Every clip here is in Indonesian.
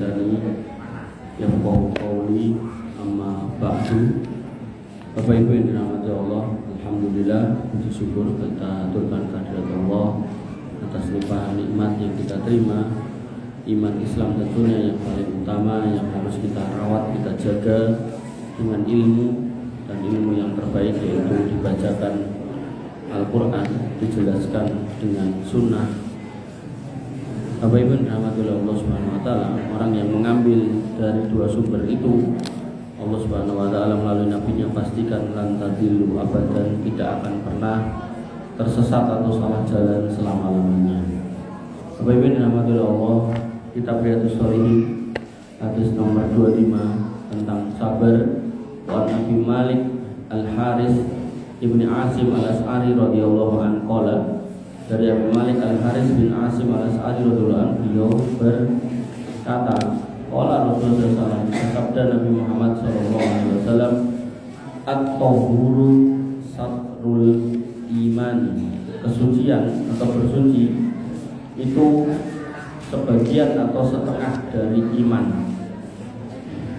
lisani yafqahu qawli, amma ba'du. Bapak Ibu yang dirahmati Allah, alhamdulillah, puji syukur kita aturkan kehadirat Allah atas limpahan nikmat yang kita terima. Iman Islam tentunya yang paling utama, yang harus kita rawat, kita jaga dengan ilmu, dan ilmu yang terbaik yaitu dibacakan Al-Quran, dijelaskan dengan sunnah. Bapak Ibu dirahmati Allah Subhanahu wa taala, orang yang mengambil dari dua sumber itu, Allah Subhanahu wa taala melalui nabinya pastikan lan tadillu abadan, tidak akan pernah tersesat atau salah jalan selama-lamanya. Bapak Ibu dirahmati Allah, kitab Riyadhus Shalihin hadis nomor 25 tentang sabar. Wa Nabi Malik Al-Haris Ibni Asim Al-As'ari radhiyallahu anhu qala, dari Abu Malik Al-Haris bin Asim Al-As'ari radhiyallahu anhu, beliau berkata, qala Rasulullah SAW, sabda Nabi Muhammad SAW, at-tahuru satrul iman, kesucian atau bersuci itu sebagian atau setengah dari iman.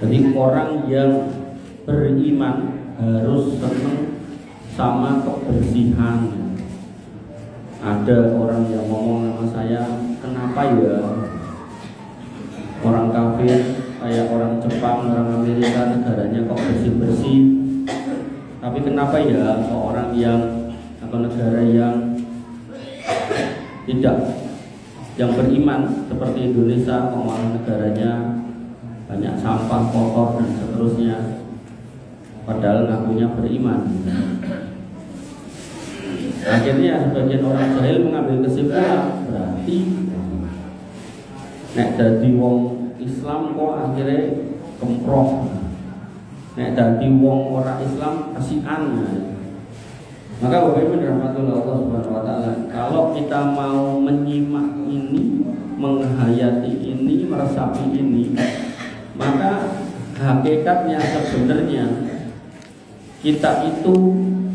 Jadi orang yang beriman harus senang sama kebersihan. Ada orang yang ngomong sama saya, kenapa ya orang kafir kayak orang Jepang, orang Amerika negaranya kok bersih-bersih, tapi kenapa ya orang yang atau negara yang tidak, yang beriman seperti Indonesia kok malah negaranya banyak sampah, kotor dan seterusnya, padahal ngakunya beriman. Akhirnya sebagian orang jahil mengambil kesimpulan, berarti nek dadi wong Islam kok akhirnya kemproh, nek dadi wong ora Islam kasihan. Maka Bapak Ibu dirahmati Allah Subhanahu wa taala, kalau kita mau menyimak ini, menghayati ini, meresapi ini, maka hakikatnya sebenarnya kita itu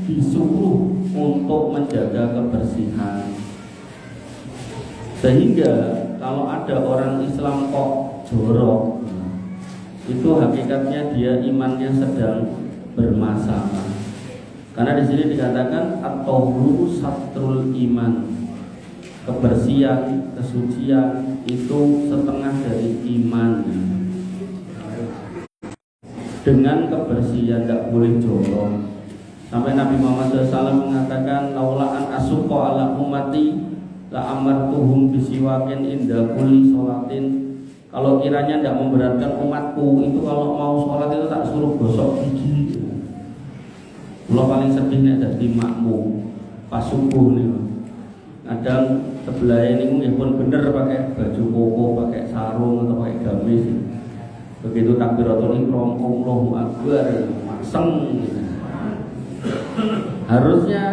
disuruh untuk menjaga kebersihan. Sehingga kalau ada orang Islam kok jorok, itu hakikatnya dia imannya sedang bermasalah. Karena di sini dikatakan at-tahuru satrul iman, kebersihan, kesucian itu setengah dari iman. Dengan kebersihan tidak boleh jorok. Sampai Nabi Muhammad SAW mengatakan, laulaan asuqa ala ummati la amartuhum bisiwakin inda kulli sholatin. Kalau kiranya tidak memberatkan umatku, itu kalau mau sholat itu tak suruh gosok gigi. Kalau paling sedih nih ada makmum pas subuh nih, kadang sebelah ini pun bener pakai baju koko, pakai sarung atau pakai gamis. Begitu takbiratul ihram, Allahu akbar, maseng. Harusnya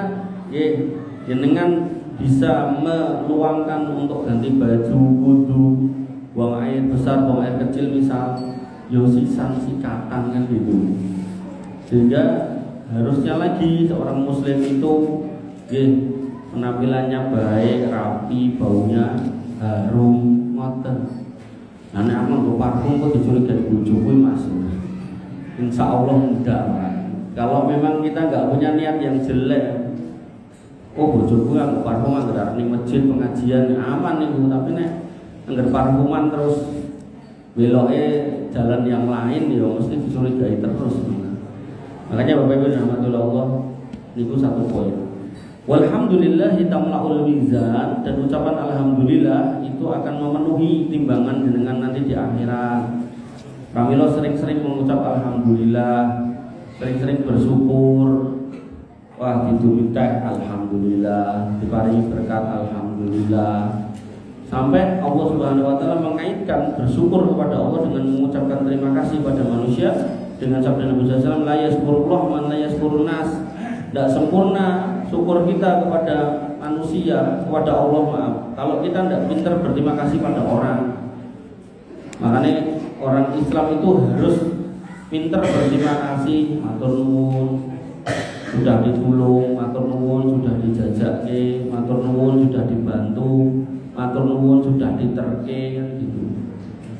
jenengan bisa meluangkan untuk ganti baju, wudu, buang air besar, buang air kecil misal, yosisan sikatan kan gitu. Sehingga harusnya lagi seorang muslim itu penampilannya baik, rapi, baunya harum, ngoten. Nah, nek aku parfum kok dicurigai bojoku Mas. Insya Allah enggak. Kalau memang kita nggak punya niat yang jelek, oh bojoku nggak parfum, nggak ning masjid pengajian aman nih, tapi nek nggak parfuman terus beloknya jalan yang lain, ya mesti dicurigai terus. Makanya Bapak Ibu rahmatullah Allah, niku satu poin. Walhamdulillahi tamla'ul mizan, dan ucapan alhamdulillah itu akan memenuhi timbangan jenengan nanti di akhirat. Pramila sering-sering mengucap alhamdulillah, sering-sering bersyukur. Wah, diminta alhamdulillah, diparingi berkat alhamdulillah. Sampai Allah Subhanahu wa taala mengaitkan bersyukur kepada Allah dengan mengucapkan terima kasih pada manusia dengan sabda Nabi sallallahu alaihi wasallam, la yaskurullah man la yaskurun nas. Tidak sempurna syukur kita kepada manusia, kepada Allah, maaf, kalau kita tidak pintar berterima kasih pada orang. Makanya orang Islam itu harus pintar berterima kasih, matur nuwun sudah ditulung, matur nuwun sudah dijajake, matur nuwun sudah dibantu, matur nuwun sudah diterke, gitu.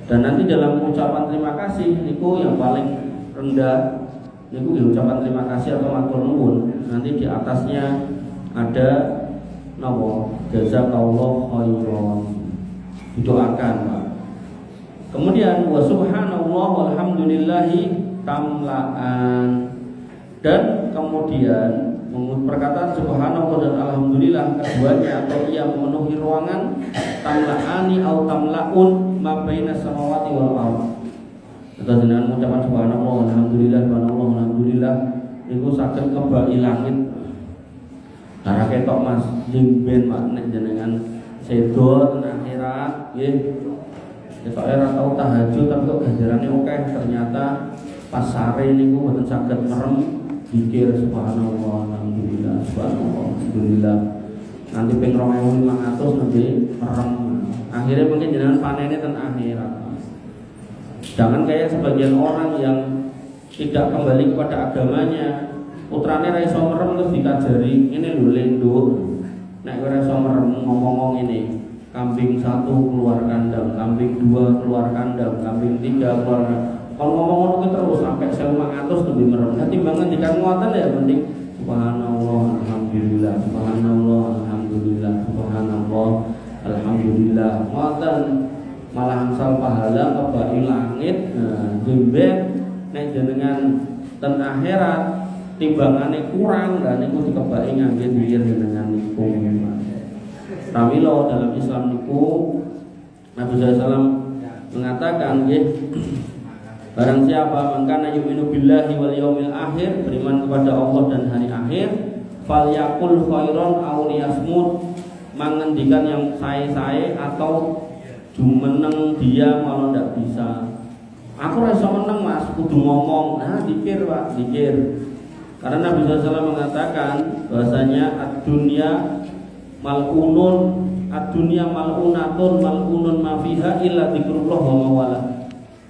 Dan nanti dalam ucapan terima kasih niku yang paling rendah niku ucapan terima kasih atau matur nuwun. Nanti di atasnya ada napa? Jazakallahu khairan. Didoakan, Pak. Kemudian wa subhanallah walhamdulillahi tamlaan. Dan kemudian perkataan subhanallah dan alhamdulillah keduanya atau ia memenuhi ruangan tamla'ani atau tamla'un ma baina samawati wal ardh. Atau dengan ucapan subhanallah alhamdulillah subhanallah alhamdulillah niku saged ngebaki langit. Karena ketok Mas jengben Pak nek jenengan sedo ten akhirat nggih. Ketok ora tau tahajud tapi kok ganjarane akeh, ternyata pas sare niku mboten saged merem zikir subhanallah alhamdulillah subhanallah alhamdulillah. Nanti ping 2500 nanti merem. Akhirnya mungkin jenengan panene ten akhirat. Jangan kayak sebagian orang yang tidak kembali kepada agamanya. Putrane ra iso merem terus dikajari, ini lho lendo. Nek ora iso merem ngomong ini, kambing 1 keluar kandang, kambing 2 keluar kandang, kambing 3 keluar kandang. Kalau ngomong ngono terus sampai 1500 lebih merem. Nanti bangun dikan muatan ya penting subhanallah alhamdulillah subhanallah alhamdulillah subhanallah alhamdulillah. Muatan malah angsal pahala ngebaki langit. Jemben nek jenengan ten akhirat timbangane kurang dan niku dikebaki ngangge duwir jenengan niku. Pramila dalam Islam niku Nabi SAW mengatakan nggih barang siapa mangkana yu'minu billahi wal yaumil akhir, beriman kepada Allah dan hari akhir, falyaqul khairan aw liyasmut, mengendikan yang sae-sae atau jumeneng dia malah ndak bisa. Aku ora iso meneng Mas, kudu ngomong. Nah, dikir Pak, dikir. Karena Nabi SAW mengatakan bahasanya ad-dunya mal'unun, ad-dunya mal'unatun mal'unun ma fiha illa dzikrullah wa mawala.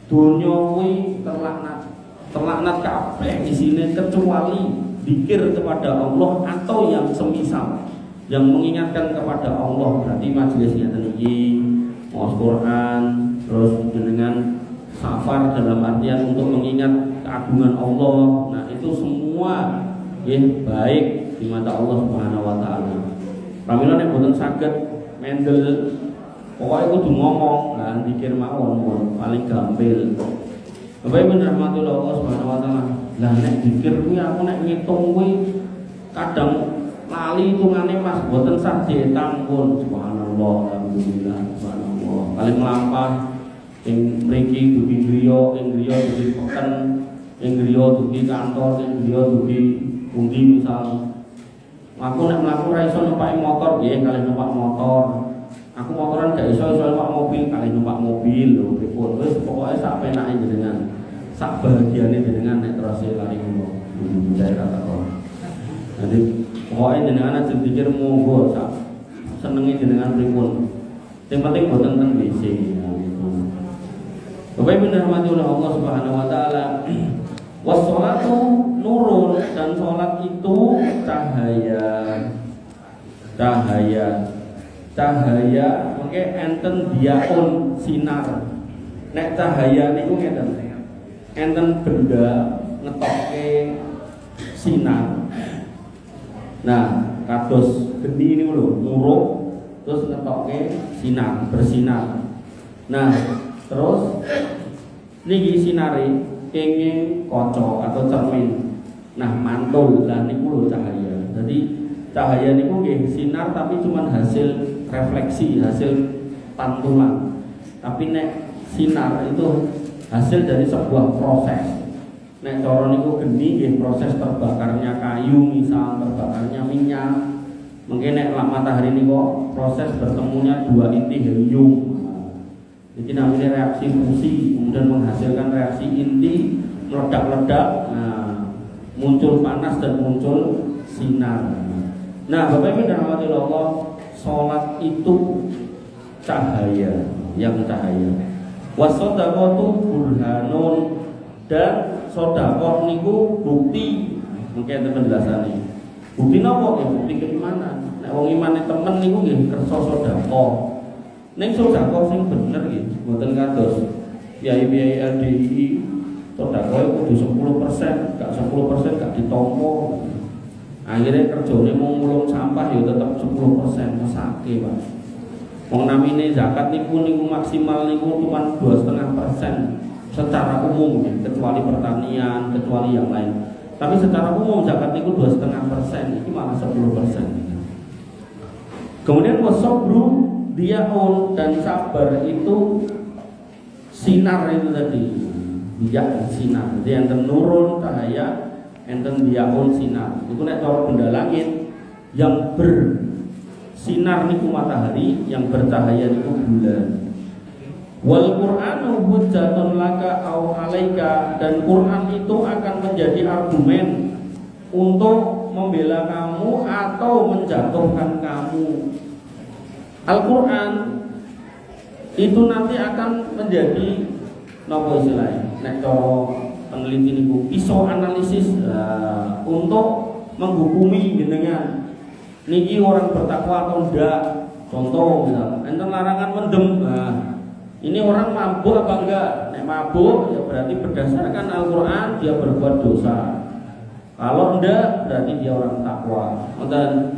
Dunya kuwi terlaknat kabeh isine kecuali zikir kepada Allah atau yang semisal yang mengingatkan kepada Allah. Berarti majelisnya iki maos Quran, terus dengan safar dalam artian untuk mengingat keagungan Allah. Nah, itu semua ya baik di mata Allah Subhanahu wa taala. Pramila nek boten saged mendel pokoknya kudu ngomong, lah zikir mawon paling gampil. Bapak Ibu rahmatullah Allah Subhanahu wa taala. Lah nek zikir kuwi aku nek ngitung kuwi kadang lali hitungane Mas, boten sah dietang pun. Subhanallah, alhamdulillah, subhanallah. Paling melampah ing mriki dugi griya, ing griya dugi peken, ing griya dugi kantor, ing griya dugi pundi misal. Aku nek mlaku ra iso numpak motor nggih, kalih numpak motor. Aku motoran gak iso numpak mobil, kalih numpak mobil lho pripun. Wis pokoke sak penake jenengan. Sak bahagiane jenengan nek terus lari ngono. Saya kata kok. Jadi pokoke jenengan aja pikir monggo sak senenge jenengan pripun. Sing penting boten ten WC. Bapak Ibu dirahmati oleh Allah Subhanahu wa taala. Wassalatu nurun, dan salat itu cahaya. Cahaya mengke enten diaun sinar. Nek cahaya niku ngeten. Enten benda ngetokke sinar. Nah, kados geni niku lho, nuruh terus ngetokke sinar, bersinar. Nah, terus niki sinare kenging kaca atau cermin. Nah, mantul lah niku lho cahaya. Jadi cahaya niku nggih sinar tapi cuma hasil refleksi, hasil pantulan. Tapi nek sinar itu hasil dari sebuah proses. Nek cara niku geni nggih proses terbakarnya kayu, misal terbakarnya minyak. Mungkin nek matahari niku proses bertemunya dua inti helium. Jadi namanya reaksi fusi, kemudian menghasilkan reaksi inti meledak-ledak. Nah, muncul panas dan muncul sinar. Nah, Bapak Ibu dirahmati Allah, salat itu cahaya, yang cahaya. Wasodaqatu burhanun, dan sedekah niku bukti. Mungkin penjelasannya. Bukti napa? Bukti keimanan. Nek wong imane temen niku nggih kersa sedekah. Ning sedekah sing bener nggih, mboten kados Biaya LDI terdakwa kudu 10%, gak 10% gak ditompo. Akhirnya kerjanya mau ngulung sampah ya tetap 10%, mesake Pak. Wong namine zakat niku maksimal niku cuma 2,5% secara umum ya, kecuali pertanian, kecuali yang lain. Tapi secara umum zakat niku 2,5%, ini malah 10%. Kemudian wasobru diaun dan sabar itu sinar itu tadi. Dia sinar. Jadi enten nurun cahaya, enten diaun sinar. Itu nek cara benda langit yang bersinar niku matahari, yang bercahaya niku bulan. Wal Qur'anu hujjatun laka au alaika, dan Quran itu akan menjadi argumen untuk membela kamu atau menjatuhkan kamu. Al-Quran itu nanti akan menjadi nopo istilahnya, nek cara peneliti niku iso analisis untuk menghukumi jenengan niki orang bertakwa atau enggak. Contoh misalnya enten larangan mendem, ini orang mabuk apa enggak? Nek mabuk ya berarti berdasarkan Al-Quran dia berbuat dosa. Kalau enggak berarti dia orang takwa. Dan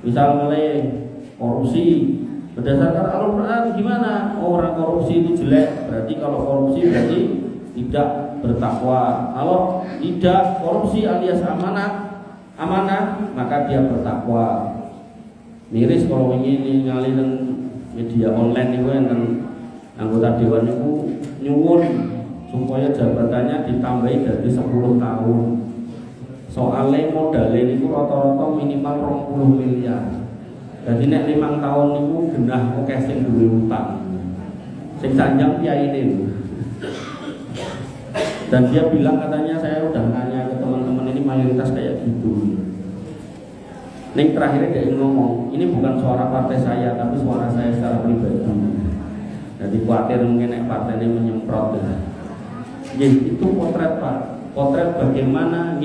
misalnya korupsi, berdasarkan Al-Quran gimana? Orang korupsi itu jelek, berarti kalau korupsi berarti tidak bertakwa. Kalau tidak korupsi alias amanah, maka dia bertakwa. Miris kalau ingin ngalih media online itu yang anggota dewan itu nyuwun supaya jabatannya ditambahi dari 10 tahun. Soalnya modalnya itu rata-rata minimal 20 miliar. Jadi nek 5 tahun itu genah oke sing duwe utang. Sing sanjang kiai ini. Dan dia bilang katanya saya udah nanya ke teman-teman ini mayoritas kayak gitu. Ning terakhirnya dia ngomong, ini bukan suara partai saya tapi suara saya secara pribadi. Jadi khawatir mungkin nek partai ini menyemprot. Itu potret Pak. Potret bagaimana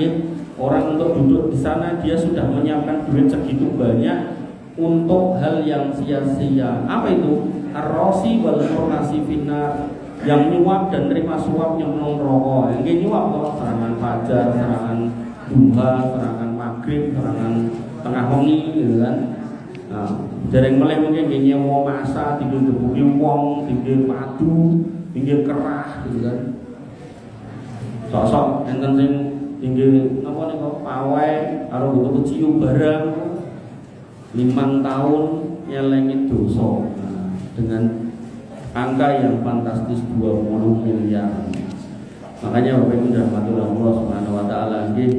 orang untuk duduk di sana dia sudah menyiapkan duit segitu banyak untuk hal yang sia-sia. Apa itu? Ar-rosi wal murnasi finar, yang nyuap dan terima suap yang rokok. Yang nyuap kalau serangan fajar, serangan duha, serangan maghrib, serangan tengah wengi gitu kan. Nah, dereng meleh mungkin nyewa masa tinggal debuki wong, tinggal padu, tinggal kerah gitu kan. Sosok enten sing tinggal napa niku pawai karo butuh cium barang 5 tahun nyelengin dosa dengan angka yang fantastis 20 miliar. Makanya Bapak Ibu rahmatullah Allah Subhanahu wa taala nggih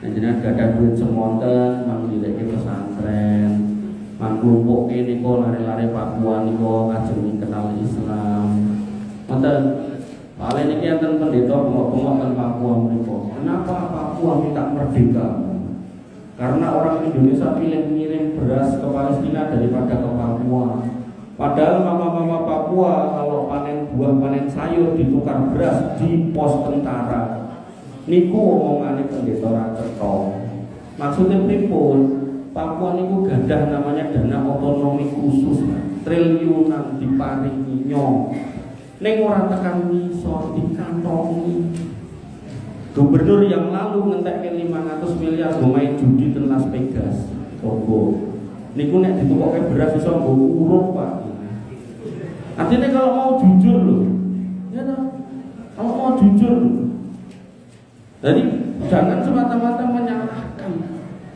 jenengan gadah duit semonten mangdileke pesantren, mangklumpuke niku lare-lare Papua niku kajeng kenal Islam. Wonten paling niki enten pendeta bengok-bengok teng Papua menika. Kenapa Papua minta merdeka? Karena orang Indonesia pilih ngirim beras ke Palestina daripada ke Papua. Padahal mama-mama Papua kalau panen buah, panen sayur ditukar beras di pos tentara. Niku omongane pendeta ora cetha. Maksudnya pripun? Papua niku gadah namanya dana otonomi khusus, triliunan diparingi nyong. Ning ora tekan ngisor dikantongi. Gubernur yang lalu ngentekke 500 miliar go main judi ten Las Vegas. Togo. Niku nek ditukokke beras iso nggo urup, Pak. Artinya kalau mau jujur loh. Ya toh. Kalau mau jujur loh. Jadi jangan semata-mata menyalahkan.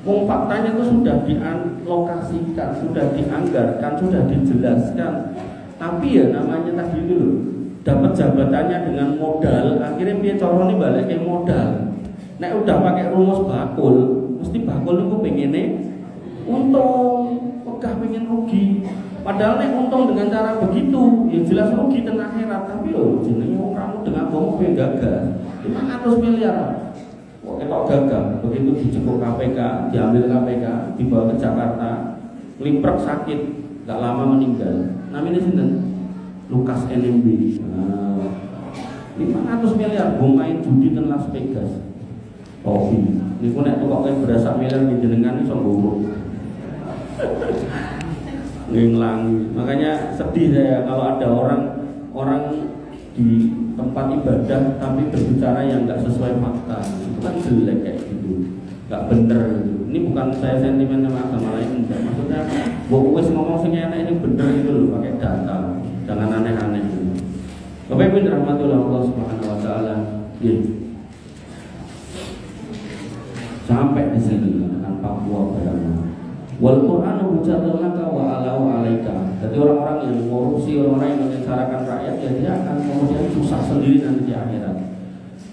Wong faktanya itu sudah dialokasikan, sudah dianggarkan, sudah dijelaskan. Tapi ya namanya tadi itu loh, dapat jabatannya dengan modal, akhirnya piye carane balik ke modal. Nek udah pakai rumus bakul, mesti bakul itu pengene untung, pegah pengen rugi. Padahal nek untung dengan cara begitu, ya jelas rugi teng akhirat. Tapi loh, jenenge wong kamu dengan bohong pengen gagal 500 miliar. Kok ketok gagal, begitu dijemput KPK, diambil KPK, dibawa ke Jakarta, limprek sakit, gak lama meninggal. Namanya sinten? Lukas NMB. 500 miliar gue main judi di Las Vegas. Kopi. Niku nek tukoke beras sak miliar jenengan iso nggowo. Nginglangi. Makanya sedih saya kalau ada orang di tempat ibadah tapi berbicara yang nggak sesuai fakta, itu kan jelek kayak gitu, nggak bener gitu. Ini bukan saya sentimen sama agama lain, enggak. Maksudnya wes ngomong sing enak ini bener itu loh, pakai data, jangan aneh-aneh gitu. Bapak Ibu rahmatullah Allah Subhanahu wa taala. Sampai di sini dengan Papua barang. Wal Qur'anu hujjatun laka wa alau alaika. Jadi orang-orang yang korupsi, orang-orang yang menyengsarakan rakyat, ya dia akan kemudian susah sendiri nanti di akhirat.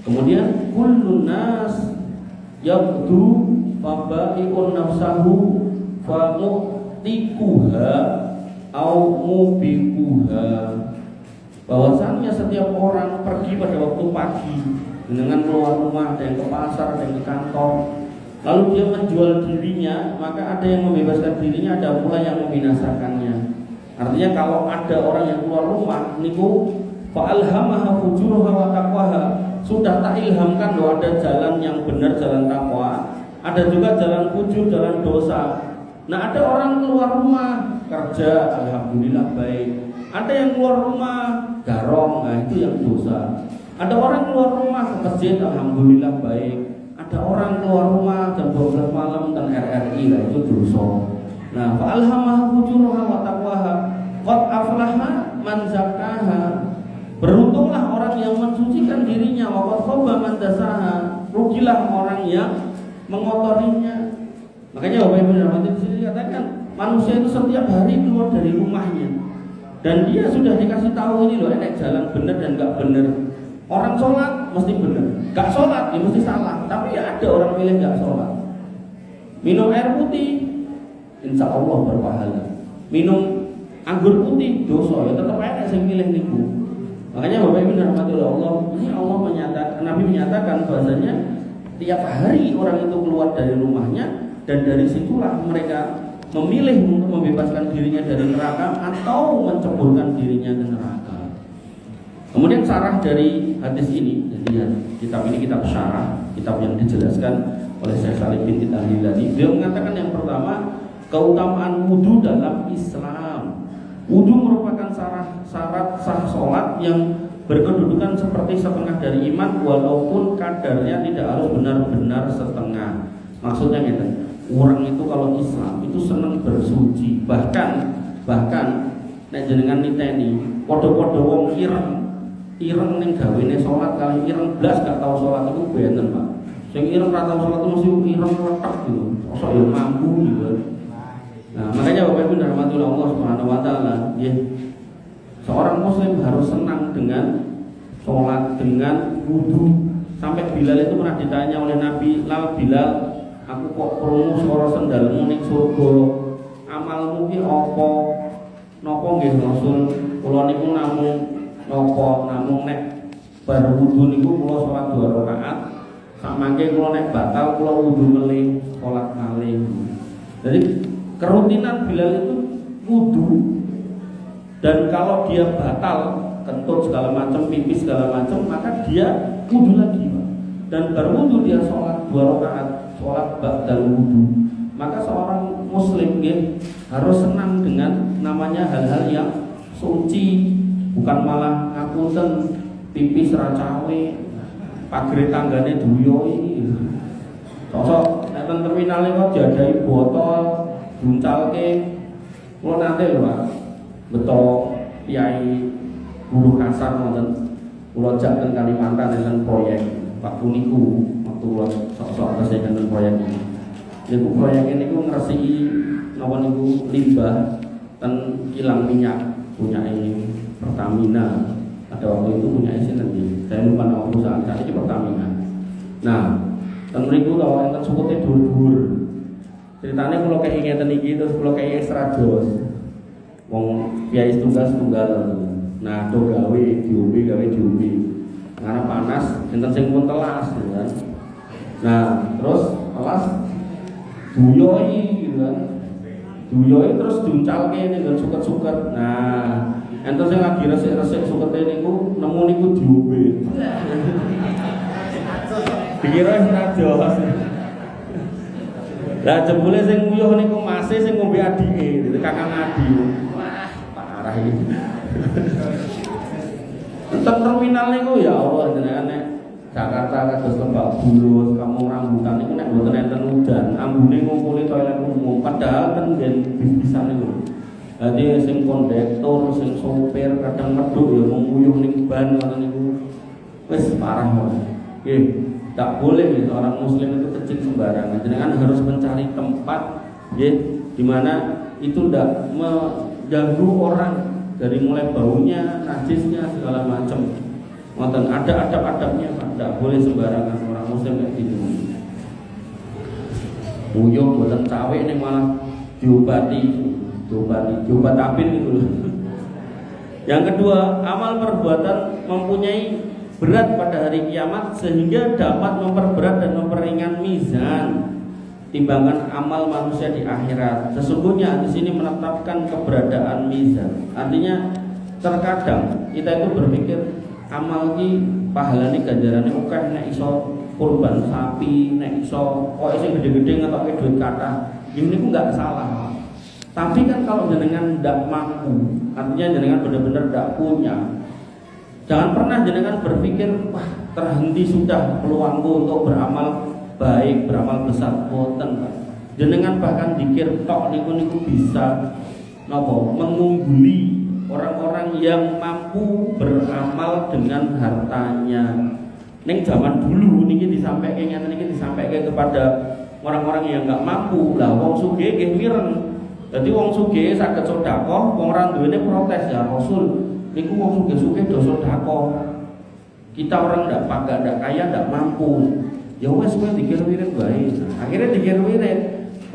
Kemudian kullun nas yabdu fabai'un nafsahu fa mu'tikuha au mubikuha. Bahwasannya setiap orang pergi pada waktu pagi dengan keluar rumah, ada yang ke pasar, ada yang ke kantor, lalu dia menjual dirinya, maka ada yang membebaskan dirinya, ada pula yang membinasakannya. Artinya kalau ada orang yang keluar rumah, niku fa'alhamaha fujuraha wa taqwaha, sudah tak ilhamkan loh ada jalan yang benar, jalan takwa, ada juga jalan fujur, jalan dosa. Nah, ada orang keluar rumah kerja, alhamdulillah baik. Ada yang keluar rumah garong, nah itu yang dosa. Ada orang keluar rumah ke masjid, alhamdulillah baik. Ada orang keluar rumah jam 12 malam dan RRI, lah itu dosa. Nah, fa'alhamaha fujuraha wa taqwaha, qad aflaha man zakkaha. Beruntunglah orang yang mensucikan dirinya, wa qad khaba man dasaha. Rugilah orang yang mengotorinya. Makanya Bapak Ibu dan di sini dikatakan manusia itu setiap hari keluar dari rumahnya dan dia sudah dikasih tahu ini loh, enak jalan benar dan enggak benar. Orang sholat mesti benar, enggak sholat ya mesti salah. Tapi ya ada orang milih enggak sholat. Minum air putih, insya Allah berpahala. Minum anggur putih dosa, ya tetap ada yang milih niku. Makanya Bapak Ibu rahmatullah Allah, ini Allah menyatakan, Nabi menyatakan bahwasanya tiap hari orang itu keluar dari rumahnya dan dari situlah mereka memilih untuk membebaskan dirinya dari neraka atau menceburkan dirinya ke neraka. Kemudian sarah dari hadis ini, jadi kitab ini kitab syarah, kitab yang dijelaskan oleh Syekh Salim bin Al-Hilali. Beliau mengatakan yang pertama, keutamaan wudu dalam Islam. Wudu merupakan syarat sah sholat yang berkedudukan seperti setengah dari iman, walaupun kadarnya tidak harus benar-benar setengah. Maksudnya gitu, orang itu kalau Islam itu senang bersuci, bahkan nek jenengan niteni podo-podo wong ireng ning gawene salat kali ireng blas gak tau salat itu benten Pak. Sing ireng ra tau salat itu mesti ireng letak gitu. Osok yo mampu gitu. Nah, makanya Bapak Ibu rahmatullah Allah Subhanahu wa taala, nggih. Seorang muslim harus senang dengan salat, dengan wudu. Sampai Bilal itu pernah ditanya oleh Nabi, "Lal Bilal, aku kok krungu swara sendalmu ning surga. Amalmu ki apa?" Napa nggih Rasul? Kula niku namung nek bar wudu niku kula salat 2 rakaat. Sak mangke kula nek batal kula wudu melih, salat malih. Jadi kerutinan Bilal itu wudu. Dan kalau dia batal, kentut segala macam, pipis segala macam, maka dia wudu lagi. Dan berwudu dia sholat 2 rakaat, sholat ba'dal wudu. Maka seorang muslim harus senang dengan namanya hal-hal yang suci, bukan malah ngapunten pipis racawe, pagri tanggane duyoi. Sosok nonton terminal kok jadai botol, buncalke. Kulo nate lho Pak, beto Kiai guru kasar wonten kula jak teng Kalimantan enten proyek waktu niku sok-sok terus enten proyek ini. Niku proyek ini niku ngresiki napa niku limbah ten kilang minyak punya ini Pertamina. Ada waktu itu punya sinten iki. Saya lupa nama perusahaan, saat ini Pertamina. Nah, ten mriku lho enten sukute dhuwur-dhuwur. Ceritanya kalau kayak ingatan iki terus kalau kayak ekstra jos, wong biaya tunggal. Nah, do gawe diombe, karena panas, enten sing pun telas, gitu kan. Nah, terus telas duyoi, gitu kan. Duyoi terus diuncalke dengan suket-suket. Nah, enten sing lagi resik-resik sukete niku nemu niku diombe. Dikira ekstra jos. Lah jebule sing nguyuh niku masih sing ngombe adike, Kakang Adi. Wah, parah iki. terminal niku ya Allah jenengan nek Jakarta kados Lebak Bulus, Kampung Rambutan niku nek mboten enten udan, ambune ngumpuli toilet umum padahal kan ben bis-bisan niku. Dadi sing kondektur, sing sopir kadang medhuk ya nguyuh ning ban ngoten niku. Wis parah wae. Nggih, tak boleh gitu orang muslim itu kencing sembarangan. Jenengan harus mencari tempat nggih di mana itu ndak mengganggu orang dari mulai baunya, najisnya segala macam. Ngoten ada adab-adabnya Pak, ndak boleh sembarangan orang muslim kayak gitu. Nguyuh mboten cawe ning malah diobati apin gitu. Yang kedua, amal perbuatan mempunyai berat pada hari kiamat sehingga dapat memperberat dan memperingan mizan timbangan amal manusia di akhirat. Sesungguhnya di sini menetapkan keberadaan mizan. Artinya terkadang kita itu berpikir amal ki pahalane ganjarane akeh nek iso kurban sapi, nek iso kok sing gede-gede ngetokke duit kathah. Ini enggak salah. Tapi kan kalau jenengan tidak mampu, artinya jenengan benar-benar tidak punya, jangan pernah jenengan berpikir wah terhenti sudah peluangku untuk beramal baik, beramal besar. Boten Pak. Jenengan bahkan dikir tok niku bisa mengungguli orang-orang yang mampu beramal dengan hartanya. Ning zaman dulu niki disampaikan kepada orang-orang yang nggak mampu. Lah wong sugih nggih mireng. Jadi wong sugih saged sedekah, wong ora duwene protes ya Rasul. Niku wong sugih-sugih do sedekah. Kita orang ndak kaya, ndak mampu. Ya wes kowe dikir wirid wae. Akhirnya dikir wirid.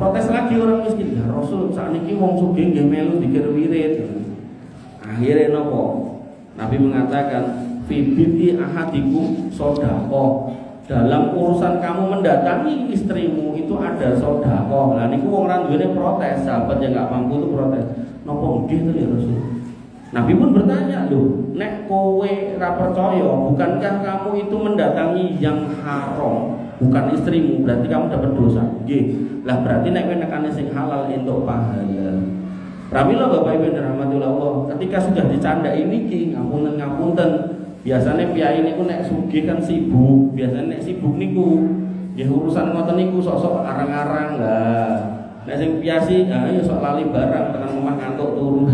Protes lagi orang miskin. Ya Rasul, sakniki wong sugih nggih melu dikir wirid. Akhirnya nopo? Nabi mengatakan fi bid'i ahadikum sedekah. Dalam urusan kamu mendatangi istrimu itu ada sedekah. Lah niku wong ora duwene protes, sahabat yang enggak mampu itu protes. Napa nggih to ya Rasul? Nabi pun bertanya, "Loh, nek kowe ora percaya, bukankah kamu itu mendatangi yang haram, bukan istrimu, berarti kamu dapat dosa?" Nggih. Lah berarti nek kowe nekane sing halal entuk pahala. Pramila Bapak Ibu rahmatullah Allah, ketika sudah dicandai niki ngapunten. Biasanya piyai niku nek sugih kan sibuk, biasanya nek sibuk niku ya urusan ngoten niku sok-sok arang-arang lah. Nek sing piyasi ya sok lali barang tekan omah ngantuk turu.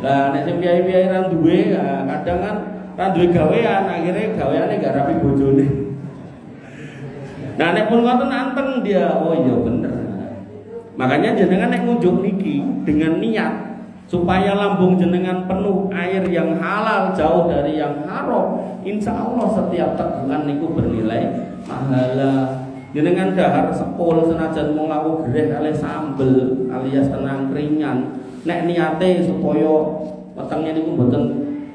Lah nek sing piyai-piyai ra duwe kadang kan ra duwe gawean, akhirnya gaweane gak rapi bojone. Nah nek pun ngoten anteng dia, oh iya bener. Makanya jenengan nek ngunjuk niki dengan niat supaya lambung jenengan penuh air yang halal jauh dari yang haram, insya Allah setiap teguhan niku bernilai pahala. Jenengan dahar sepul senajan mau lawu gereh alias sambel alias tenang keringan, nek niate supaya wetenge niku mboten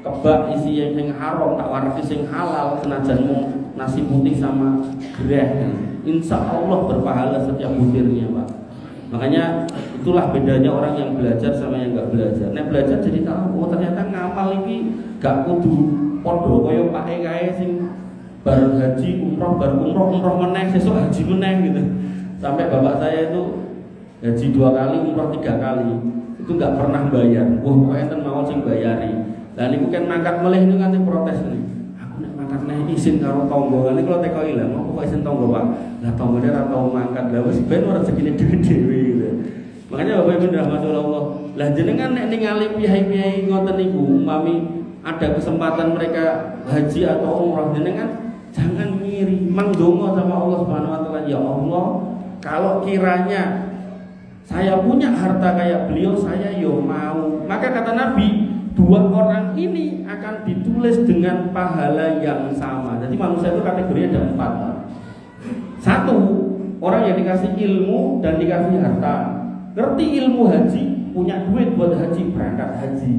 kebak isi yang haram, tak warisi sing halal senajan mau nasi putih sama gereh, insya Allah berpahala setiap butirnya Pak. Makanya itulah bedanya orang yang belajar sama yang nggak belajar. Nek belajar jadi tahu, oh ternyata ngamal ini gak kudu podo koyo Pak kae sing bar haji umroh meneh sesuk haji meneh gitu. Sampai bapak saya itu haji 2 kali, umroh 3 kali. Itu nggak pernah bayar. Wah, pokoknya enten mau sing bayari. Lah niku kan mangkat melih niku kan protes nih. Aku nek mangkat neh izin karo tangga. Niku kalau teko ilang, mau kok izin tangga, Pak. Lah tanggane ora tau mangkat. Lah wis ben ora rezekine dhewe-dhewe gitu. Makanya Bapak Ibu rahmatullah Allah. Lah jenengan nek ningali piyai-piyai ngoten niku, umpami ada kesempatan mereka haji atau umrah, jenengan jangan ngiri, mangdonga sama Allah Subhanahu wa taala, ya Allah, kalau kiranya saya punya harta kayak beliau, saya yo mau. Maka kata Nabi, 2 orang ini akan ditulis dengan pahala yang sama. Jadi manusia itu kategorinya ada 4. 1, orang yang dikasih ilmu dan dikasih harta. Ngerti ilmu haji, punya duit buat haji, berangkat haji.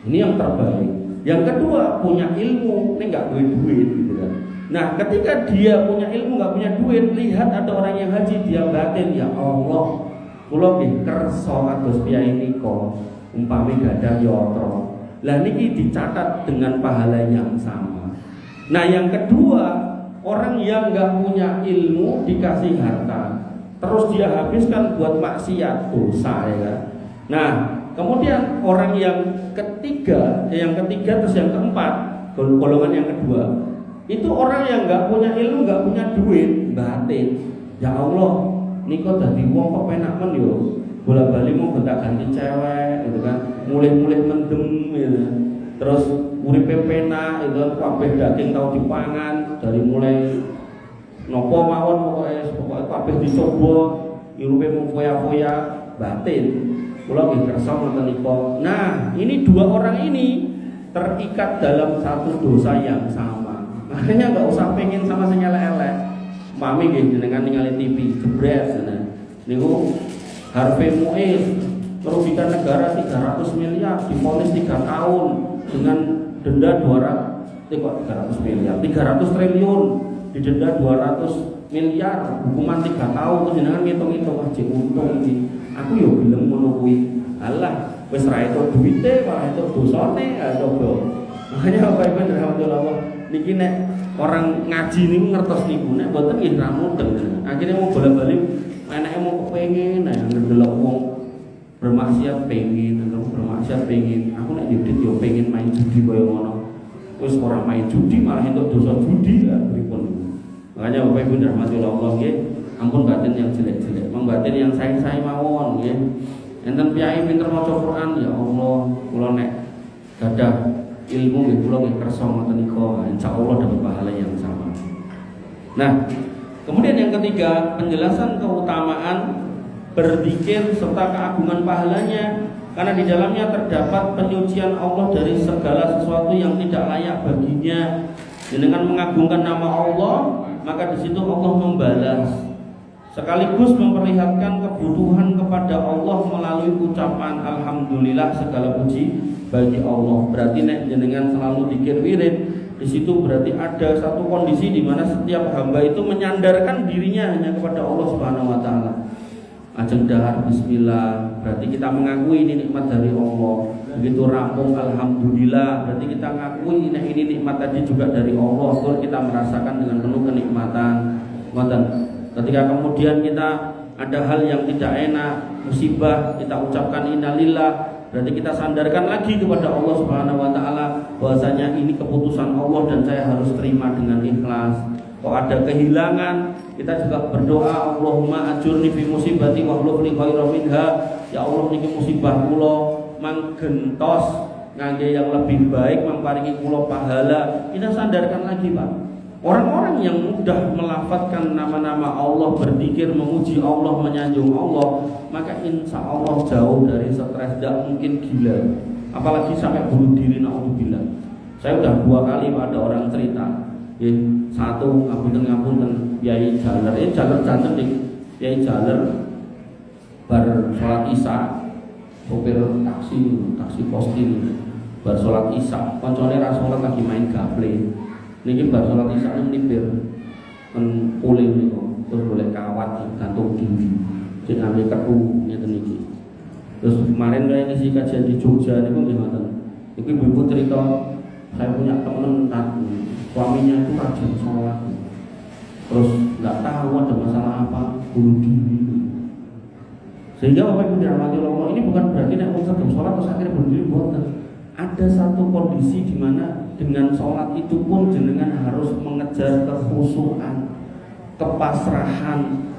Ini yang terbaik. Yang kedua, punya ilmu, ini nggak duit gitu kan. Nah, ketika dia punya ilmu nggak punya duit, lihat ada orang yang haji, dia batin, ya Allah, kula nggih kersa kados piyai nika, umpami gadah yatra. Lah niki dicatat dengan pahala yang sama. Nah, yang kedua, orang yang nggak punya ilmu dikasih harta, terus dia habiskan buat maksiat, dosa ya kan. Nah, kemudian orang yang ketiga terus yang keempat, golongan yang kedua. Itu orang yang nggak punya ilmu, nggak punya duit, batin. Ya Allah, niko dadi wong kok penak men yo. Bola-bali mau gonta-ganti cewek gitu kan. Mulai-mulai mendem gitu. Terus uripe penak gitu, kabeh daging tau dipangan dari mulai nopo mawon pokoknya kabeh dicoba, uripe mau foya-foya, batin. Kula nggih kersa ngoten niku. Nah, ini dua orang ini terikat dalam satu dosa yang sama. Makanya nggak usah pengen sama sing elek-elek. Mami nggih jenengan ningali TV jebret sana. Niku Harvey Muiz merugikan negara 300 miliar, divonis 3 tahun dengan denda 300 miliar, 300 triliun, didenda 200 miliar, hukuman 3 tahun. Terus jenengan ngitung-ngitung aja untung iki. Aku yo gelem ngono kuwi. Alah, wis ra entuk duwite, malah entuk dosane, coba. Makanya Bapak Ibu rahmatullah, niki nek orang ngaji niku ngertos niku, nek mboten nggih ra mudeng. Akhirnya mau bola-bali enake mau kepengin ndelok wong bermaksiat pengen, bermaksiat pengen. Aku nek judit yo pengen main judi kaya ngono. Wis ora main judi malah entuk dosa judi ya pripun. Makanya Bapak Ibu rahmatullah nggih, ampun batin yang jelek-jelek, batin yang sae-sae mawon nggih. Enten piyai pinter maca Quran, ya Allah, kula nek gadah ilmu nggih kula nggih kersa ngoten niku, insyaallah dapat pahala yang sama. Nah, kemudian yang ketiga, penjelasan keutamaan berzikir serta keagungan pahalanya, karena di dalamnya terdapat penyucian Allah dari segala sesuatu yang tidak layak baginya. Dengan mengagungkan nama Allah, maka di situ Allah membalas sekaligus memperlihatkan kebutuhan kepada Allah melalui ucapan alhamdulillah, segala puji bagi Allah. Berarti nek jenengan selalu zikir wirid, di situ berarti ada satu kondisi di mana setiap hamba itu menyandarkan dirinya hanya kepada Allah Subhanahu wa taala. Ajeng dahar bismillah, berarti kita mengakui ini nikmat dari Allah. Begitu rampung alhamdulillah, berarti kita mengakui ini nikmat tadi juga dari Allah. Terus kita merasakan dengan penuh kenikmatan. Ketika kemudian kita ada hal yang tidak enak, musibah, kita ucapkan innalillah, berarti kita sandarkan lagi kepada Allah Subhanahu wa taala bahwasanya ini keputusan Allah dan saya harus terima dengan ikhlas. Kalau ada kehilangan, kita juga berdoa, Allahumma ajurni fi musibati wa hluf li khairan minha. Ya Allah, niki musibah kula manggentos ngangge yang lebih baik, mamparingi kula pahala. Kita sandarkan lagi, Pak. Orang-orang yang mudah melafadzkan nama-nama Allah, berzikir, memuji Allah, menyanjung Allah, maka insya Allah jauh dari stres, tidak mungkin gila. Apalagi sampai bunuh diri, naudzubillah. Saya udah 2 kali ada orang cerita. Satu ngapunten Yai Jaler, Jaler janten nih, Yai Jaler bar sholat isya, sopir taksi posting bar sholat isya, koncone ra sholat lagi main gaple. Niki bar sholat isya nipir men pule niku, terus boleh kawat gantung diri. Sing ambil ketu ngeten niki. Terus kemarin saya ngisi kajian di Jogja niku nggih ngoten. Iki ibu cerita, saya punya teman suaminya itu rajin sholat, terus nggak tahu ada masalah apa, bunuh diri. Sehingga Bapak Ibu dirahmati Allah, ini bukan berarti nek wong sedang sholat terus akhirnya bunuh diri, boten. Ada satu kondisi di mana dengan sholat itu pun jenengan harus mengejar kekhusyuan, kepasrahan.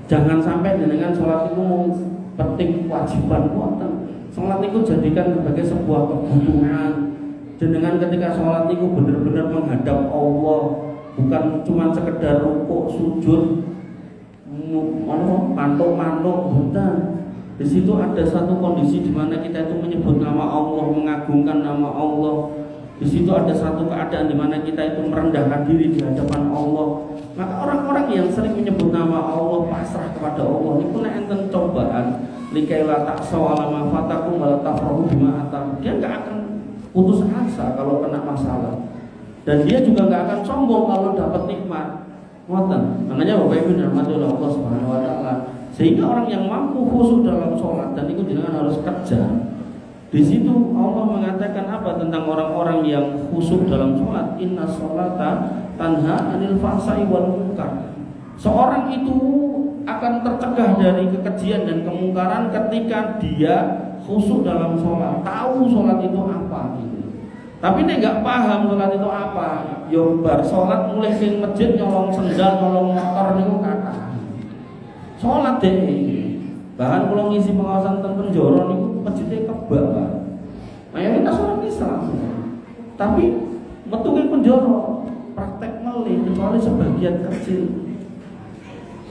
Jangan sampai jenengan sholat itu mau penting kewajiban, boten. Sholat itu jadikan sebagai sebuah kebutuhan. Jenengan ketika sholat itu benar-benar menghadap Allah, bukan cuma sekedar rukuk, sujud, mantuk-mantuk, bukan. Di situ ada satu kondisi di mana kita itu menyebut nama Allah, mengagungkan nama Allah. Di situ ada satu keadaan di mana kita itu merendahkan diri di hadapan Allah. Maka orang-orang yang sering menyebut nama Allah, pasrah kepada Allah, itu enten cobaan, likaila taksaw ala ma fatakum wa la tafrahu bima atam. Dia enggak akan putus asa kalau kena masalah. Dan dia juga enggak akan sombong kalau dapat nikmat. Ngoten. Makanya Bapak Ibu dirahmati Allah Subhanahu wa taala. Sehingga orang yang mampu khusyuk dalam sholat, dan itu jangan harus kerja. Di situ Allah mengatakan apa tentang orang-orang yang khusyuk dalam sholat? Inna sholata tanha anil fahsai wal munkar. Seorang itu akan tercegah dari kekejian dan kemungkaran ketika dia khusyuk dalam sholat, tahu sholat itu apa gitu. Tapi nek gak paham sholat itu apa, yo bar sholat mulai sing masjid nyolong sendal, nyolong motor niku kata. Sholat deh. Bahkan kalau ngisi pengawasan teng penjara niku masjidnya kebak, Pak. Mayoritas orang Islam. Tapi metu ke penjara praktek melih kecuali sebagian kecil.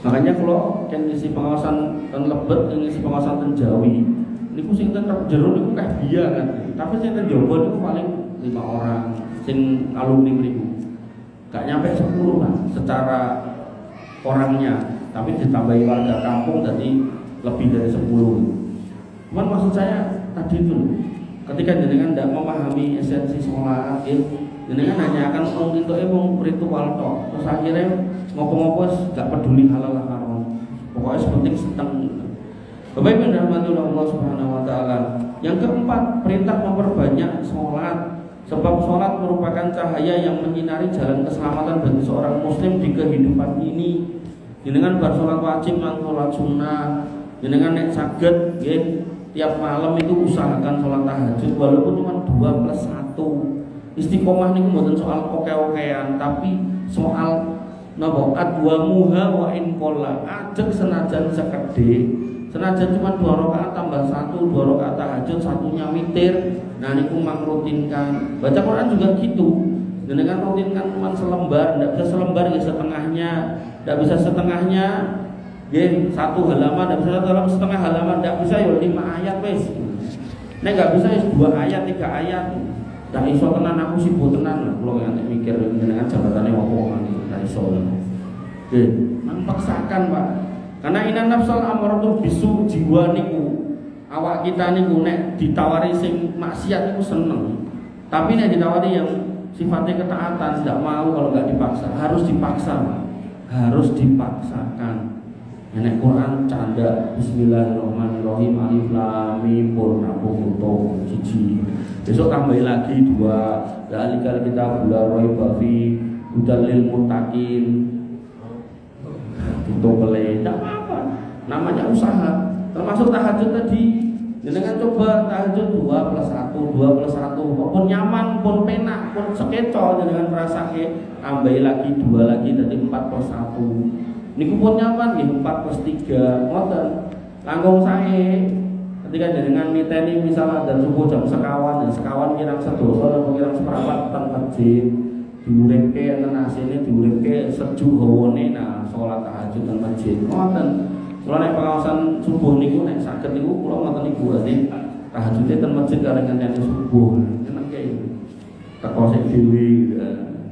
Makanya kalau yang ngisi pengawasan ten Lebet, yang ngisi pengawasan ten Jawi, niku sing ten jero niku kayak dia kan. Tapi sing ten Jowo niku paling 5 orang sing alumni mriku. Gak nyampe 10 lah secara orangnya, tapi ditambahi warga kampung jadi lebih dari 10. Cuman maksud saya tadi itu, ketika jenengan tidak memahami esensi sholat, jenengan hanya akan untuk ritual toh. Terus akhirnya ngopo-ngopo gak peduli halal haram. Pokoknya sepenting sedang. Bapak Ibu dirahmati Allah Subhanahu wa taala. Yang keempat, perintah memperbanyak sholat. Sebab sholat merupakan cahaya yang menyinari jalan keselamatan bagi seorang muslim di kehidupan ini. Jenengan bar sholat wajib lan sholat sunnah. Jenengan nek saged nggih tiap malam itu usahakan sholat tahajud walaupun cuma 2+1. Istiqomah niku mboten soal oke-okean, tapi soal napa adwamuha wa in qalla. Ajeng senajan sekedhik, senajan cuma 2 rakaat tambah 1, 2 rakaat tahajud, satunya witir. Nah niku mangrutinkan. Baca Quran juga gitu. Jenengan rutinkan cuma selembar, ndak bisa selembar ya setengahnya, ndak bisa setengahnya. Nggih, 1 halaman, ndak bisa setengah halaman, ndak bisa ya 5 ayat wis. Nek enggak bisa ya 2 ayat, 3 ayat. Ndak iso tenan aku sibuk tenan. Kulo yang mikir jenengan jabatane opo kan ndak iso. Nggih, nang paksakan, Pak. Karena inan nafsul amaratul bisu, jiwa niku awak kita niku nek ditawari sing maksiat niku seneng. Tapi nek ditawari yang sifatnya ketaatan tidak mau kalau nggak dipaksa, harus dipaksa, Pak. Harus dipaksakan. Nek Quran canda Bismillahirrahmanirrahim alif lam mim purnabuto siji. Besok tambah lagi 2 Dzalikal kitabul la raiba fi hudal lil muttaqin. Itu boleh, tidak apa-apa. Namanya usaha. Termasuk tahajud tadi. Jenengan coba tahajud 2+1, 2+1. Pun nyaman, pun penak, pun sekeco jenengan rasake tambahi lagi 2 lagi jadi 4+1. Niku pun nyaman nggih 4+3. Ngoten. Langkung sae ketika jenengan niteni misalnya dan subuh jam sekawan, sekawan kirang sedoso atau kirang seprapat ten masjid. Diuripke enten asine, diuripke sejuk hawane nah salat tahajud ten masjid. Ngoten. Kula nek pengawasan subuh niku nek saged niku kula ngoten niku ade tahajude ten masjid kareng ngenteni subuh. Enak kae. Teko sik dhewe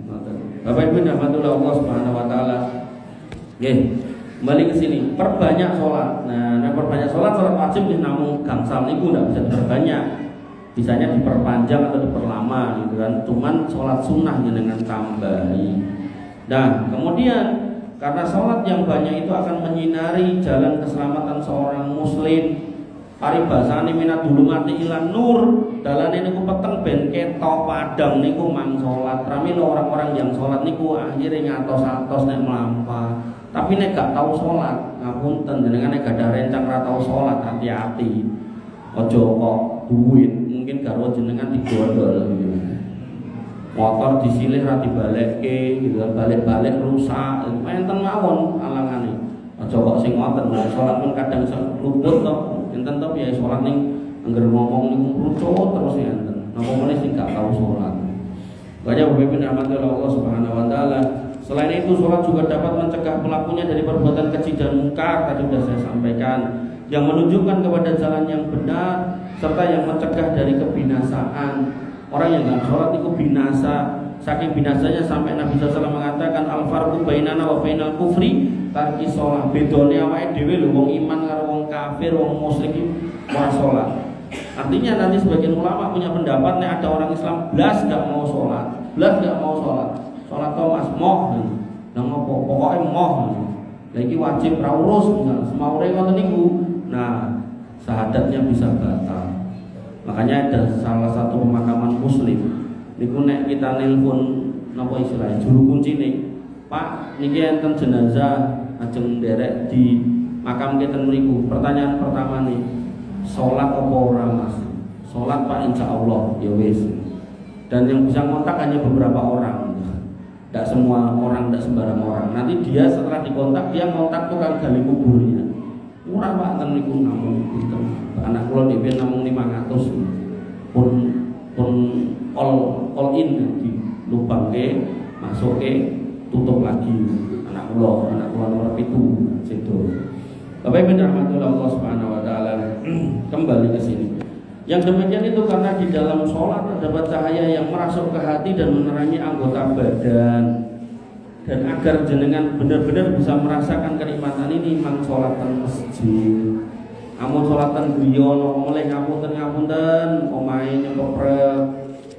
ngoten. Bapak Ibu rahmatullah Allah Subhanahu wa taala. Nggih, kembali ke sini. Perbanyak sholat. Nah, perbanyak sholat wajib namun gangsal niku ndak bisa diperbanyak. Bisanya diperpanjang atau diperlama gitu kan. Cuman sholat sunnah dengan tambahi. Nah, kemudian karena sholat yang banyak itu akan menyinari jalan keselamatan seorang muslim. Paribasane minat dulu mati ilan nur. Dalane niku peteng ben ketok padang niku mang sholat. Rame orang-orang yang sholat niku akhirnya ngatos-atos nek melampah. Tapi nek gak tahu sholat, ngapunten jenengan nek gak ada rencang ra tahu sholat, hati-hati. Ojo kok duit mungkin garwa jenengan digondol gitu. Motor disilih ra dibalekke gitu, balik-balik rusak. Enten mawon alangane. Ojo kok sing ngoten, sholat pun kadang luput to. Enten to piye sholat ning angger ngomong niku rucut terus enten. Napa meneh sing gak tahu sholat. Banyak Bapak rahmatullah Allah Subhanahu wa taala. Selain itu sholat juga dapat mencegah pelakunya dari perbuatan keji dan mungkar. Tadi sudah saya sampaikan, yang menunjukkan kepada jalan yang benar serta yang mencegah dari kebinasaan. Orang yang nggak sholat itu binasa. Saking binasanya sampai Nabi SAW mengatakan al-farqu bainana wa bainal kufri tarki sholat. Bedone awake dhewe lho wong iman karo wong kafir, wong musyrik ora sholat. Artinya nanti sebagian ulama punya pendapat nek ada orang Islam blas gak mau sholat, blas gak mau sholat. Sholat Thomas moh, nang apa? Pokoknya moh. Lagi wajib ra urus misal semaure ngoten niku. Nah, syahadatnya bisa batal. Makanya ada salah satu pemakaman muslim. Niku nek kita nelpon napa istilahnya juru kunci nih. Pak, niki enten jenazah ajeng nderek di makam kita mriku. Pertanyaan pertama nih, sholat apa ora Mas? Sholat Pak insyaallah ya wis. Dan yang bisa ngontak hanya beberapa orang. Tidak semua orang, tidak sembarang orang. Nanti dia setelah dikontak, dia ngontak tukang gali kuburnya. Murah Pak, ten niku namung pinten. Anak kula dhewe namung 500. Pun all in di lubangke, masuke, tutup lagi. Anak kula nomor 7 situ. Bapak Ibu rahmatullah Allah Subhanahu wa taala. Kembali ke sini. Yang demikian itu karena di dalam sholat terdapat cahaya yang merasuk ke hati dan menerangi anggota badan. Dan agar jenengan benar-benar bisa merasakan kenikmatan ini, mang sholatan masjid. Amun sholatan griya mulai ngapunten omahe nyeprek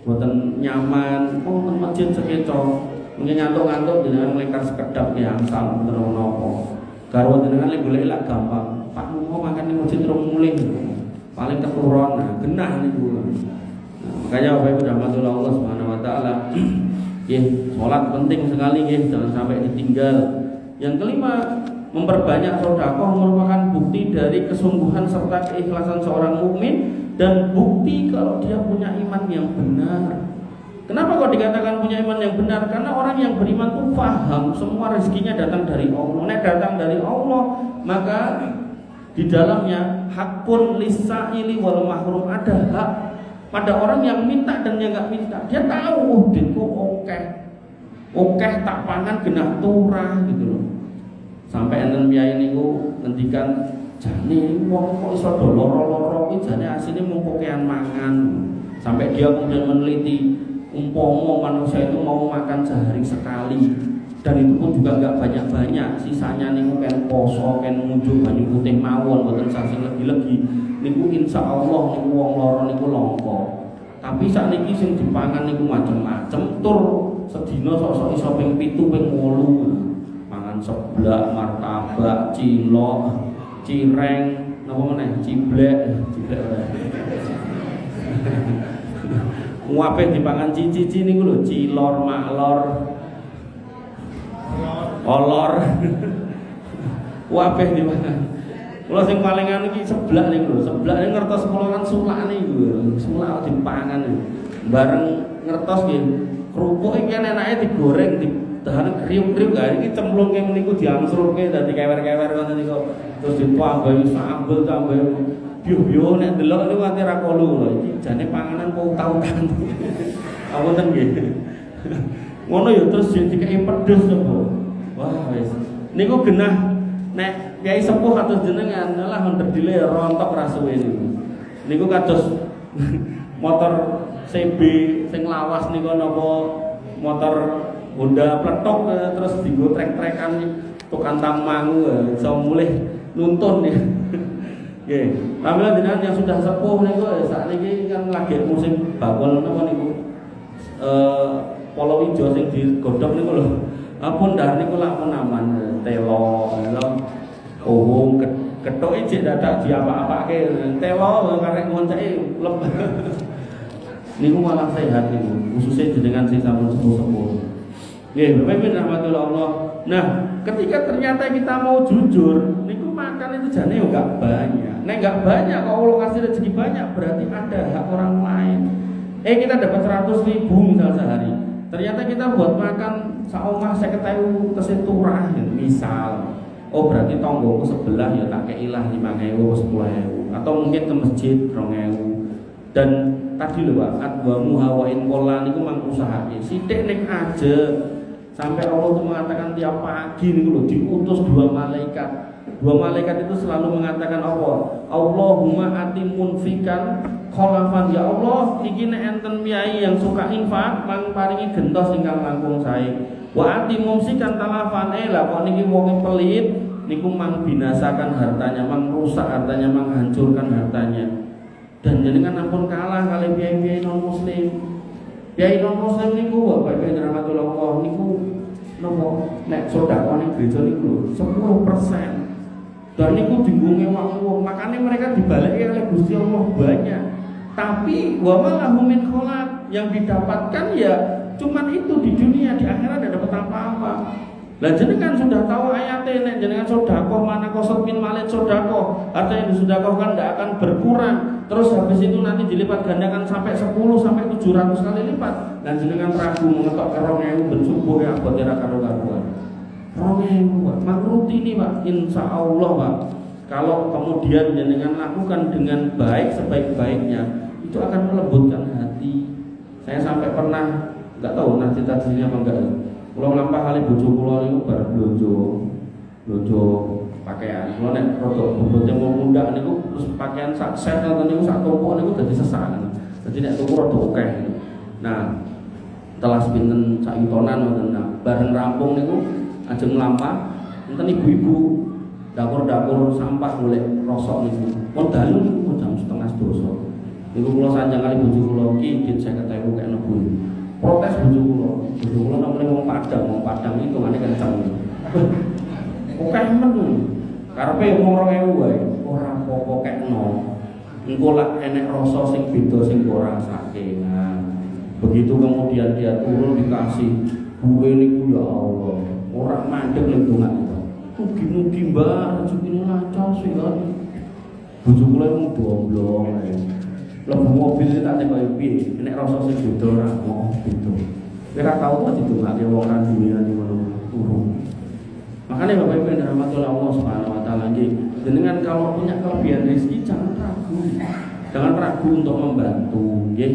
boten nyaman, ten masjid sekeco. Mungkin ngantuk-ngantuk jenengan melingkar sekedap ya angsal bener napa. Garwa jenengan lek golek lak gampang. Pak mau makan ning masjid rong mulih. Paling keturun, nah genah niku. Makanya Bapak Ibu rahmatullah Allah Subhanahu wa taala, sholat penting sekali jangan sampai ditinggal. Yang kelima, memperbanyak sedekah merupakan bukti dari kesungguhan serta keikhlasan seorang mukmin dan bukti kalau dia punya iman yang benar. Kenapa kok dikatakan punya iman yang benar? Karena orang yang beriman itu paham semua rezekinya datang dari Allah. Nek datang dari Allah, maka di dalamnya hakun lisaili wal mahrum, ada hak pada orang yang minta dan yang enggak minta. Dia tahu duitku oke tak pangan genah turah gitu loh. Sampai enten piyai niku ngendikan jane wong kok iso do loro-loro kuwi jane asline mung kokean mangan. Sampai dia kemudian meneliti umpama manusia itu mau makan sehari sekali, dan itu pun juga enggak banyak-banyak, sisanya niku kan poso, kan ngunjuk banyu putih mawon mboten sasi legi-legi. Niku insyaallah niku wong loro niku longko. Tapi sakniki sing dipangan niku macem-macem, tur sedina sok-sok iso ping 7 ping 8. Mangan seblak, martabak, cilok, cireng, napa meneh? Ciblek. Muape dipangan cici niku lho, cilor, maklor, olor. Wabeh di mana? Kalau yang paling anu iki seblak niku lho, seblak niku ngertos kula kan sulak niku. Sulak dipangan bareng ngertos nggih. Kerupuk iki kan enake digoreng, ditahan kriuk-kriuk ga iki cemplungke niku diangsrulke dadi kewer-kewer ngoten niku. Terus ditambahi sambel, tambahi biyo-biyo nek delok niku ati ra kolu lho. Iki jane panganan kok utang-utang. Apunten nggih. Ngono ya terus dikeki pedes apa. Wah wis. Niku genah nek kiai sepuh kados jenengan lah nderdile rontok ra suwe niku. Niku kados motor CB sing lawas niku napa motor Honda pletok terus dienggo trek-trekan tukang tamangu iso mulih nuntun ya. Nggih. Alhamdulillah jenengan yang sudah sepuh niku sakniki kan lagi musim bakul napa niku. Polo ijo sing digodhog niku lho. Ampun dah niku lak aman telo. Oh, kethoke jek dadak diapa-apake. Telo karek ngonceki lep. Niku malah sehat niku, khususnya jenengan sing sampun sepuh-sepuh. Nggih, Bapak Ibu rahmatullah Allah. Nah, ketika ternyata kita mau jujur, niku makan itu jane yo enggak banyak. Nek enggak banyak kalau Allah kasih rezeki banyak berarti ada hak orang lain. Kita dapat 100.000 misal sehari. Ternyata kita buat makan saomah 50.000 keseturah misal. Oh berarti tonggoku sebelah ya tak keilah 5.000 10.000 atau mungkin ke masjid 2.000. Dan tadi lho Pak, adwamu hawain kola niku mang usahane. Sithik ning aja sampai Allah itu mengatakan tiap pagi niku lho diutus 2 malaikat. 2 malaikat itu selalu mengatakan apa? Allahumma ati munfikan kholafan, ya Allah iki nek enten piyai yang suka infak mang paringi gentos ingkang langkung sae. Wa ati mumsikan talafan, lah kok niki wong pelit niku mang binasakan hartanya, mang rusak hartanya, mang hancurkan hartanya. Dan jenengan ampun kalah kali piyai-piyai non muslim. Piyai non muslim niku Bapak Ibu rahmatullah Allah niku nopo nek sedekah ning gereja niku 10%. Dan niku dienggo wong, makanya mereka dibaleki oleh Gusti Allah banyak. Tapi wa malahu min kholaq, yang didapatkan ya cuman itu di dunia, di akhirat tidak dapat apa-apa. Lah jenengan sudah tahu ayatnya, nek jenengan sedekah mana kosot min malit sedekah, harta yang disedekahkan tidak akan berkurang. Terus habis itu nanti dilipat gandakan sampai 10 sampai 700 kali lipat. Dan jenengan ragu mengetok ke 2000 ben subuh ya abot ora karo-karuan. 2000 Pak, makruti ini Pak, insyaallah Pak. Kalau kemudian jenengan lakukan dengan baik sebaik-baiknya, itu akan melembutkan hati. Saya sampai pernah, nggak tahu nanti tadinya apa enggak. Kalau melampah kali bojo kula niku bar blonjo pakaian. Kalau nek rodok bobotnya mau mundak niku terus pakaian sak set ngoten niku sak tumpuk niku dadi sesakan. Dadi nek tuku rodok akeh. Nah, telas pinten sak yutonan ngoten. Nah, bareng rampung niku ajeng mlampah enten ibu-ibu dapur-dapur sampah golek rosok niku. Mun dalu niku jam 11:30. Niku kula sanjang kali bojo kula iki dit 50.000 kene Bu. Protes bojo kula namanya wong Padang itu ngene kenceng. Oke men. Karepe omong 2000 wae, ora apa-apa kekno. Engko lak enek rasa sing beda sing ora rasake. Nah, begitu kemudian dia turun dikasih buwe niku ya Allah, ora mandeg ning dongan. Mugi-mugi Mbak rezekine lancar sih kan. Bojo kula mung domblong ae. Lebu mobil tak kaya piye, nek rasa sing beda ora mau beda. Ora tau kok didongake wong kan duwe ngono turun. Makanya Bapak Ibu yang dirahmati oleh Allah Subhanahu wa taala, jenengan kalau punya kelebihan rezeki jangan ragu. Jangan ragu untuk membantu, nggih.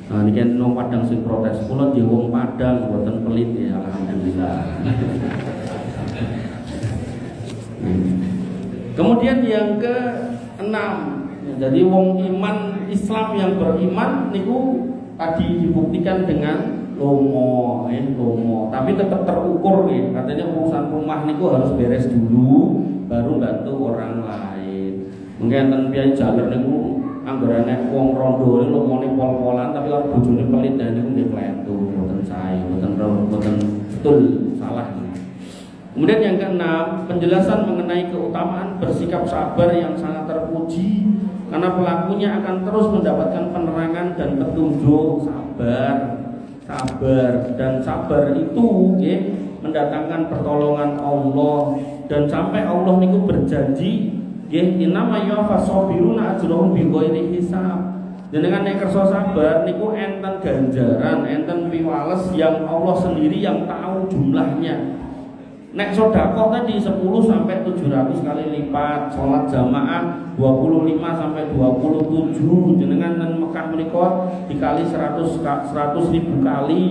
Nah, niki nang Padang sing protes, kula dhewe wong Padang mboten pelit ya, alhamdulillah. Kemudian yang ke-6, jadi wong iman Islam yang beriman niku tadi dibuktikan dengan lomo, tapi tetap terukur nih. Katanya urusan rumah niku harus beres dulu, baru bantu orang lain. Mungkin enten piye jaler niku anggarane wong rondo lomone pol-polan, tapi kalau bojone pelit dan niku nggih klentu, mboten sae, mboten betul, salah. Kemudian yang ke-6, penjelasan mengenai keutamaan bersikap sabar yang sangat terpuji, karena pelakunya akan terus mendapatkan penerangan dan petunjuk. Sabar itu mendatangkan pertolongan Allah, dan sampai Allah niku berjanji innama yuwaffas-sabiruna ajrahum bighairi hisab. Jenengan nek kersa sabar niku enten ganjaran, enten piwales yang Allah sendiri yang tahu jumlahnya. Nek sedekah tadi 10 sampai 700 kali lipat, salat jamaah 25 sampai 27, jenengan nang Mekah menika dikali 100.000 kali,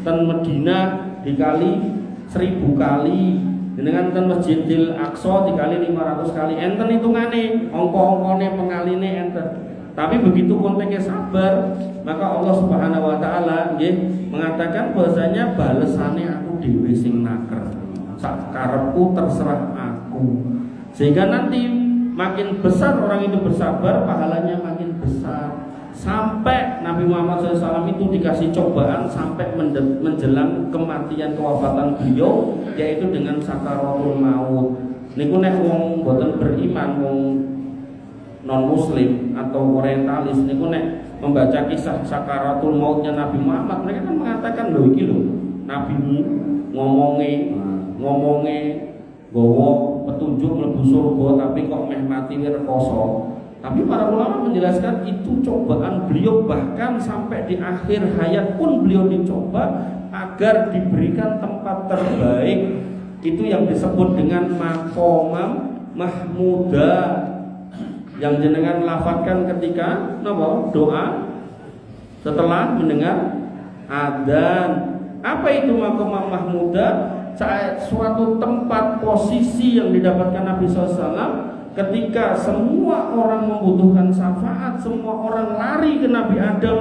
ten Madinah dikali 1000 kali, jenengan ten Masjidil Aqsa dikali 500 kali. Enten hitungane, angka-angkane pengaline enten. Tapi begitu konteksnya sabar, maka Allah Subhanahu wa taala nggih mengatakan bahwasanya balesane aku dhewe sing naker. Sakarepku terserah aku, sehingga nanti makin besar orang itu bersabar, pahalanya makin besar. Sampai Nabi Muhammad SAW itu dikasih cobaan sampai menjelang kematian, kewafatan beliau, yaitu dengan sakaratul maut. Niku nek wong boten beriman, wong non muslim atau orientalis niku nek membaca kisah sakaratul mautnya Nabi Muhammad, mereka kan mengatakan lho iki lho nabimu ngomongnya gowo petunjuk mlebu surga tapi kok meh mati rekoso. Tapi para ulama menjelaskan itu cobaan beliau, bahkan sampai di akhir hayat pun beliau dicoba agar diberikan tempat terbaik, itu yang disebut dengan maqamam mahmuda, yang jenengan lafadzkan ketika doa setelah mendengar adzan. Apa itu maqamam mahmuda? Suatu tempat posisi yang didapatkan Nabi SAW ketika semua orang membutuhkan syafaat, semua orang lari ke Nabi Adam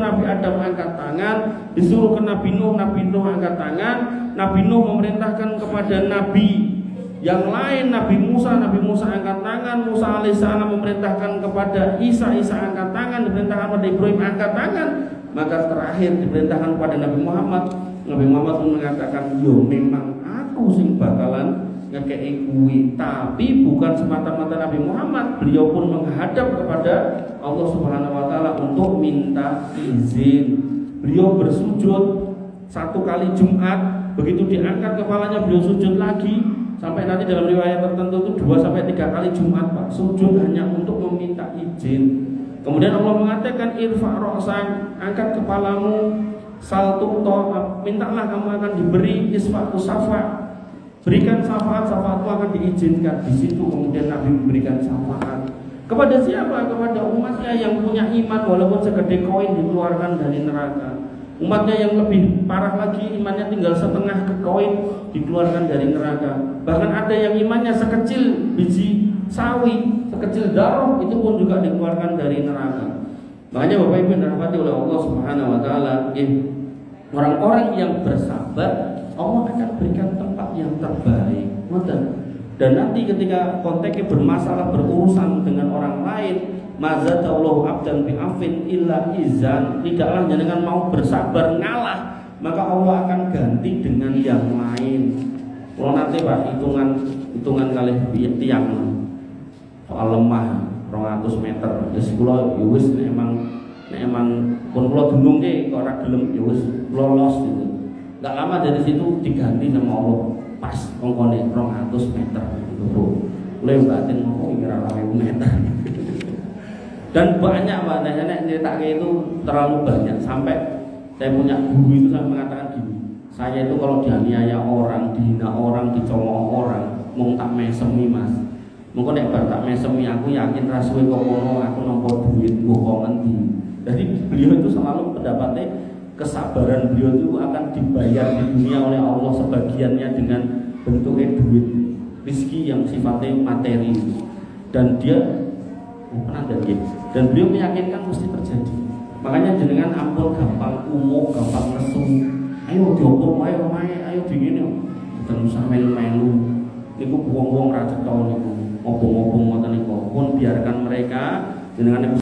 angkat tangan, disuruh ke Nabi Nuh angkat tangan, Nabi Nuh memerintahkan kepada Nabi yang lain, Nabi Musa angkat tangan, Musa alaihissalam memerintahkan kepada Isa angkat tangan, diperintahkan kepada Ibrahim angkat tangan, maka terakhir diperintahkan kepada Nabi Muhammad pun mengatakan, yo memang aku sing bakalan ngekei kuwi. Tapi bukan semata-mata Nabi Muhammad, beliau pun menghadap kepada Allah Subhanahu wa taala untuk minta izin. Beliau bersujud satu kali Jumat, begitu diangkat kepalanya beliau sujud lagi, sampai nanti dalam riwayat tertentu itu 2-3 kali Jumat Pak, sujud hanya untuk meminta izin. Kemudian Allah mengatakan irfa' ra'sak, angkat kepalamu, sal tu'ta, mintalah kamu akan diberi, isfa'tu syafa', berikan syafaatmu akan diizinkan. Di situ kemudian Nabi memberikan syafaat kepada siapa? Kepada umatnya yang punya iman, walaupun segede koin dikeluarkan dari neraka. Umatnya yang lebih parah lagi, imannya tinggal setengah ke koin, dikeluarkan dari neraka. Bahkan ada yang imannya sekecil biji sawi, sekecil darah, itu pun juga dikeluarkan dari neraka. Makanya Bapak Ibu dirahmati oleh Allah Subhanahu wa taala, orang-orang yang bersabar Allah akan berikan tempat yang terbaik. Dan nanti ketika konteksnya bermasalah, berurusan dengan orang lain, mazadallahu abdan bi'afin illa izan, tidaklah jenengan mau bersabar ngalah, maka Allah akan ganti dengan yang lain. Kalau nanti Pak hitungan kali tiang soal lemah 200 meter, wis kula ya wis emang pun kula gendung kok ora gelem ya wis lolos gitu. Enggak lama dari situ diganti sama Allah pas ongkone 200 meter gitu, Bro. Kula batin kok kira 2000 meter. Dan banyak Pak, nek ceritake itu terlalu banyak sampai saya punya guru itu saya mengatakan gini, saya itu kalau dianiaya orang, dihina orang, dicongok orang, mung tak mesemi Mas. Mengko nek bar tak mesemi aku yakin ra suwe kok ngono aku nampa duit mbok kok ngendi. Jadi beliau itu selalu pendapatnya kesabaran beliau itu akan dibayar di dunia oleh Allah sebagiannya dengan bentuknya duit, rezeki yang sifatnya materi. Dan dia dan beliau meyakinkan mesti terjadi. Makanya jenengan ampun gampang umum, gampang nesu. Ayo diopong, ayo dingin yo. Boten usah melu-melu. Niku wong-wong ra cetha niku. Ngobong-ngobong ngoten niku. Pun biarkan mereka jenengan